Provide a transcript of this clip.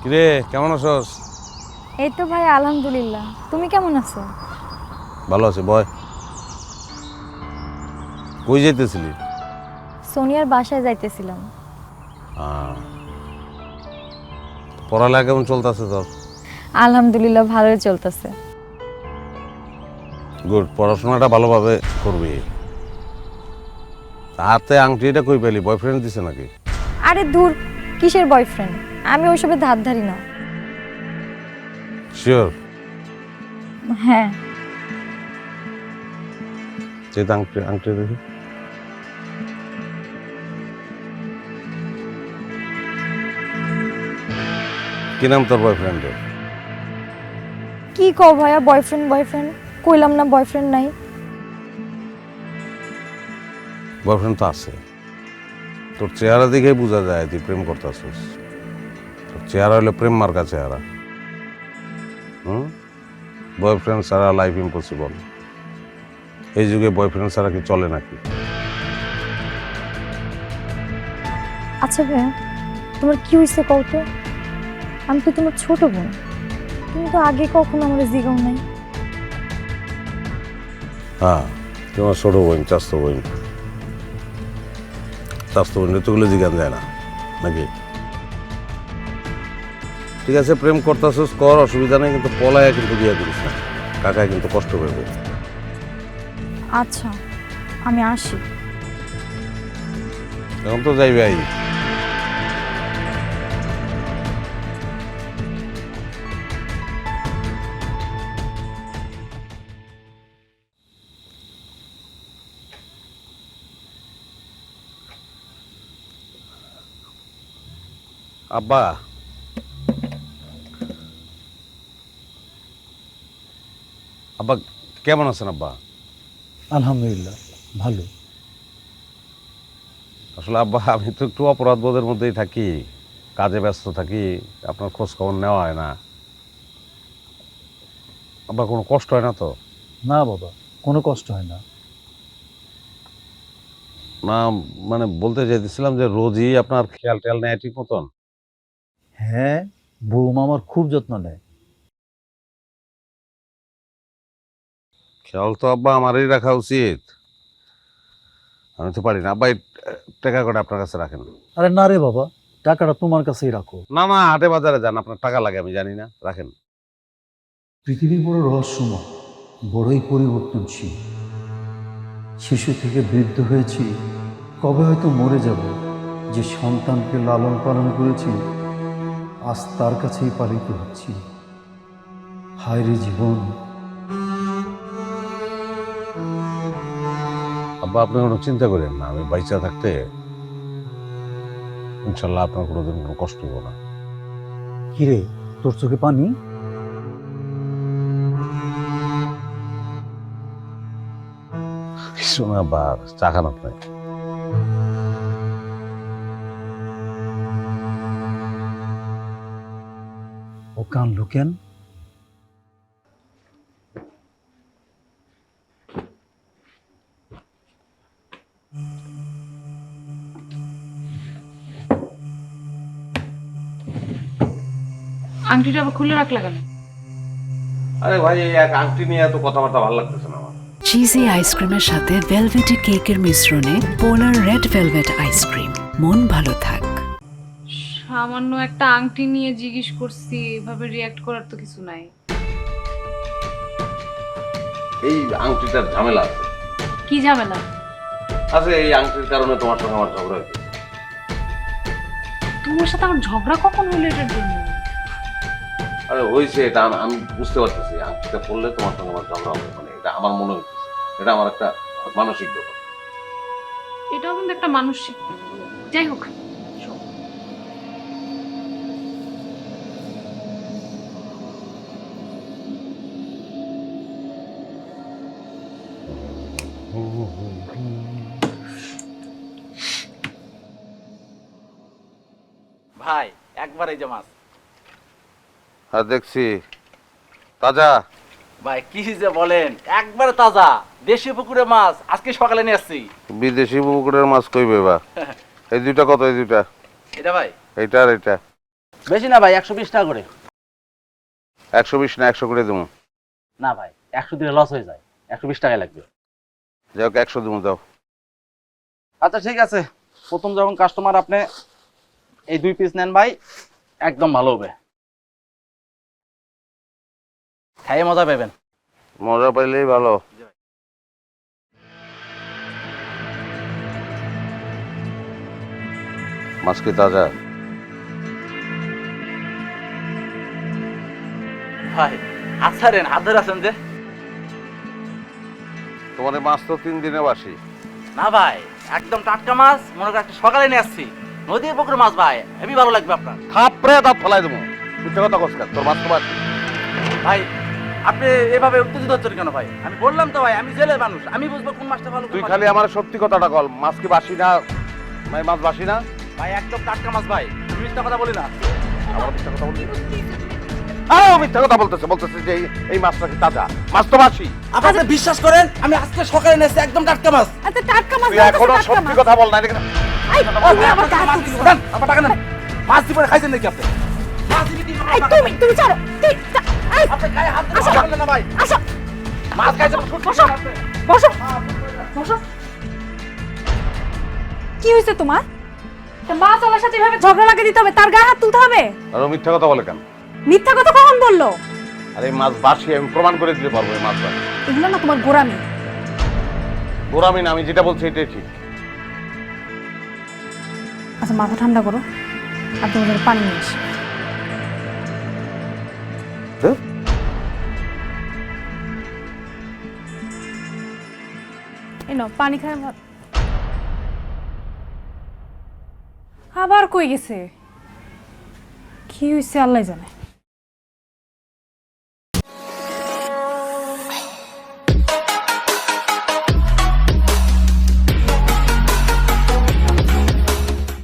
কিরে কেমন আছস? এই তো ভাই আলহামদুলিল্লাহ। তুমি কেমন আছো? ভালো আছে বয়। কই যাইতেছিলি? সোনিয়ার বাসায় যাইতেছিলাম। পড়ালেখা কেমন চলতেছে তোর? আলহামদুলিল্লাহ ভালোই চলতেছে। গুড, পড়াশোনাটা ভালোভাবে করবি। হাতে আংটিটা কই পেলি? বয়ফ্রেন্ড দিছে নাকি? আরে দূর, কিসের বয়ফ্রেন্ড? আমি ওইসবে ধার ধারি না। শিওর? হ্যাঁ। যেটা আংটি আংটি দেখি। কি নাম তোর বয়ফ্রেন্ডের? কি কও ভাইয়া, বয়ফ্রেন্ড বয়ফ্রেন্ড কইলাম না, বয়ফ্রেন্ড নাই। বয়ফ্রেন্ড তো আছে। তোর চেহারা দেখেই বোঝা যায় তুই প্রেম করতেছিস। তোর চেহারা হলো প্রেম মার্কা চেহারা। বয়ফ্রেন্ড ছাড়া লাইফ ইম্পসিবল। এই যুগে বয়ফ্রেন্ড ছাড়া কি চলে নাকি? আচ্ছা ভাইয়া, তোমার কি হয়েছে কও তো? আমি তো তোমার ছোট বোন, তুমি তো আগে কখনো আমার জিগাও নাই। হ্যাঁ, তোমার ছোট বোন, চাস্তো বোন। চাস্তো বোন এতগুলো জিজ্ঞান যায় না নাকি? ঠিক আছে, প্রেম করতেছিস কর, অসুবিধা নেই, কিন্তু পলায় কিন্তু বিয়ে করিস না। কাকায় কিন্তু কষ্ট করবে। আচ্ছা, আমি আসি। এখন তো যাইবে আই। আব্বা, আব্বা কেমন আছেন আব্বা? আলহামদুলিল্লাহ ভালো। আসলে আব্বা আমি তো একটু অপরাধ বোধের মধ্যেই থাকি, কাজে ব্যস্ত থাকি, আপনার খোঁজ খবর নেওয়া হয় না। আব্বা কোনো কষ্ট হয় না তো? না বাবা, কোনো কষ্ট হয় না। না, মানে বলতে চাইতেছিলাম যে রোজই আপনার খেয়াল টেয়াল নেয় ঠিক মতন? হ্যাঁ, বৌমা আমার খুব যত্ন নেয়। খেয়াল তো আব্বা আমারই রাখা উচিত। আমি তো পারি না আব্বা। এই টাকা করে আপনার কাছে রাখেন। আরে না রে বাবা, টাকাটা তোমার কাছেই রাখো। না না, হাটে বাজারে যান, আপনার টাকা লাগে আমি জানি না, রাখেন। পৃথিবী বড় রহস্যময়, বড়ই পরিবর্তনশীল। শিশু থেকে বৃদ্ধ হয়েছি, কবে হয়তো মরে যাব। যে সন্তানকে লালন পালন করেছি, আজ তার কাছেই পালিত হচ্ছি। হায় রে জীবন। আব্বা আপনি কোনো চিন্তা করেন না, আমি বাইচা থাকতে ইনশাল্লাহ আপনার কোনোদিন কোনো কষ্ট হবো না। কিরে, তোর চোখে পানি? কিছু না আব্বা, চা খান আপনি। ও কানলো কেন? আংটিটা আবার খুলে রাখলা কেন? আরে ভাই, এই এক আংটি নিয়ে এত কথাবার্তা ভালো লাগতেছে না আমার। চিজি আইসক্রিমের সাথে ভেলভেটি কেকের মিশ্রণে পোলার রেড ভেলভেট আইসক্রিম। মন ভালো থাক। সামান্য একটা আংটি নিয়ে জিজ্ঞেস করছি, এভাবে রিয়াক্ট করার তো কিছু নাই। এই আংটিটার ঝামেলা আছে। কি ঝামেলা? আচ্ছা, এই আংটির কারণে তোমার সঙ্গে আমার ঝগড়া হয়েছে। তোমার সাথে আমার ঝগড়া কখন হলো এটার জন্য? আরে হয়েছে, এটা আমি বুঝতে পারতেছি। আংটিটা পড়লে তোমার সঙ্গে আমার ঝগড়া হবে, মানে এটা আমার মনে হচ্ছে। এটা আমার একটা মানসিক ব্যাপার। এটাও কিন্তু একটা মানসিক। যাই হোক, শোন। ভাই একবার এই যে মাছ। হ্যাঁ দেখছি, তাজা। ভাই কি যে বলেন, একবারে তাজা দেশি পুকুরে মাছ, আজকে সকালে নিয়ে আসছি। বিদেশি পুকুরের মাছ কইবে বা? এই দুইটা কত? এই দুইটা? এটা ভাই এইটা আর এইটা? বেশি না ভাই, 120 টাকা করে। 120 না 100 করে দেবো। না ভাই, 100 দিলে লস হয়ে যায়, 120 টাকাই লাগবে। যাই হোক 100 দেবো, দাও। আচ্ছা ঠিক আছে, প্রথম যখন কাস্টমার আপনি এই 2 পিস নেন ভাই, একদম ভালো হবে, খাইয়ে মজা পাবেন। মজা পাইলেই ভালো। মাছ কি তাজা? ভাই আছারেন হাজার আছেন যে। তোমার এই মাছ তো 3 দিনে বাসি। না ভাই, একদম টাটকা মাছ, মনে করেন সকালে নিয়ে আসছি, নদীর পুকুরে মাছ ভাই, হেবি ভালো লাগবে আপনার। থাপড়ে দাঁত ফেলাই দেবো। মিথ্যা কথা কস কেন? তোর মাছ তো বাসি। ভাই আপনি এভাবে উত্তেজিত হচ্ছেন কেন ভাই? আমি বললাম তো ভাই, আমি জেলের মানুষ, আমি বুঝবো কোন মাছটা ভালো। তুই খালি আমার সত্যি কথাটা বল, মাছ কি বাসি না? ভাই মাছ বাসি না? ভাই একদম টাটকা মাছ ভাই, আমি মিথ্যা কথা বলি না। আমার মিথ্যা কথা বললি? মিথ্যা কথা বলতেছে যে এই মাছটা কি তাজা? মাছ তো বাসি। আপনি বিশ্বাস করেন, আমি আজকে সকালে নিয়ে আসছি একদম টাটকা মাছ। আচ্ছা টাটকা মাছ তুই এখনো সত্যি কথা বল না। তুমি আমার গায়ে হাত দিছো। আমার টাকা নেন, মাছ দিপরে খাইছেন নাকি আপনি? মাছ দিবি কি? তুমি ছাড়ো। আপনি গায়ে হাত দিবেন না ভাই। আসো মাছ খাইছেন বসো বসো বসো। কি হয়েছে তোমার? মাছ ওলার সাথে এভাবে ঝগড়া লাগিয়ে দিতে হবে, তার গায়ে হাত তুলতে হবে? আর ও মিথ্যা কথা বলে কেন? মিথ্যা কথা কখন বললো? আরে এই মাছ বাসি, আমি প্রমাণ করে দিতে পারবো এই মাছ বাসি। এগুলো না তোমার গোরামি। গোরামি না, আমি যেটা বলছি এটাই ঠিক। আচ্ছা মাথা ঠান্ডা করো, আর তোমার জন্য পানি নিয়ে এসো। হ্যাঁ? এই নাও পানি খায়। আবার কই গেছে? কি হয়েছে আল্লাহ জানে।